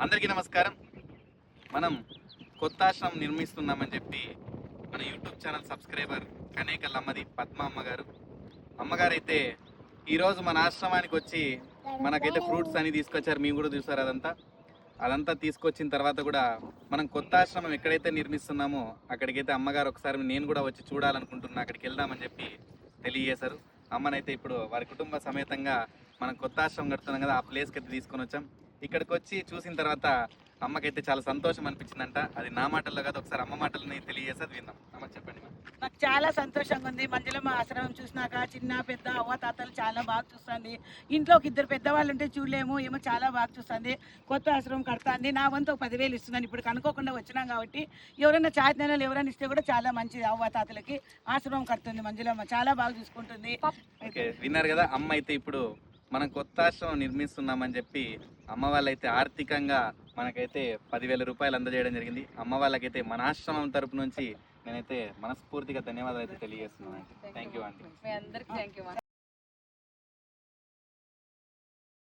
అందరికీ నమస్కారం. మనం కొత్త ఆశ్రమం నిర్మిస్తున్నామని చెప్పి మన యూట్యూబ్ ఛానల్ సబ్స్క్రైబర్ కనేకల్ అమ్మది పద్మ అమ్మగారు అయితే ఈరోజు మన ఆశ్రమానికి వచ్చి మనకైతే ఫ్రూట్స్ అని తీసుకొచ్చారు. మేము కూడా చూసారు. అదంతా తీసుకొచ్చిన తర్వాత కూడా మనం కొత్త ఆశ్రమం ఎక్కడైతే నిర్మిస్తున్నామో అక్కడికైతే అమ్మగారు ఒకసారి నేను కూడా వచ్చి చూడాలనుకుంటున్నా, అక్కడికి వెళ్దామని చెప్పి తెలియజేశారు. అమ్మనైతే ఇప్పుడు వారి కుటుంబ సమేతంగా మనం కొత్త ఆశ్రమం కడుతున్నాం కదా, ఆ ప్లేస్కి అయితే తీసుకొని వచ్చాం. ఇక్కడికి వచ్చి చూసిన తర్వాత అమ్మకైతే చాలా సంతోషం అనిపించిందంట. అది నా మాటల్లో కాదు, ఒకసారి అమ్మ మాటలని తెలియజేసేది విన్నాం. అమ్మ చెప్పండి. నాకు చాలా సంతోషంగా ఉంది. మంజులమ్మ ఆశ్రమం చూసినాక చిన్న పెద్ద అవ్వ తాతలు చాలా బాగా చూస్తుంది. ఇంట్లో ఒక ఇద్దరు పెద్దవాళ్ళు ఉంటే చూడలేము, ఏమో చాలా బాగా చూస్తుంది. కొత్త ఆశ్రమం కడతాంది. నా వంతు 10,000 ఇస్తున్నాను. ఇప్పుడు కనుక్కోకుండా వచ్చినాం కాబట్టి ఎవరైనా చాయతనాలు ఎవరైనా ఇస్తే కూడా చాలా మంచిది. అవ్వ తాతలకి ఆశ్రమం కడుతుంది మంజులమ్మ, చాలా బాగా చూసుకుంటుంది. ఓకే, విన్నారు కదా. అమ్మ అయితే ఇప్పుడు మనం కొత్త ఆశ్రమం నిర్మిస్తున్నామని చెప్పి అమ్మ వాళ్ళైతే ఆర్థికంగా మనకైతే 10,000 రూపాయలు అందజేయడం జరిగింది. అమ్మ వాళ్ళకైతే మన ఆశ్రమం తరపు నుంచి నేనైతే మనస్ఫూర్తిగా ధన్యవాదాలు అయితే తెలియజేస్తున్నాను. Thank you aunty.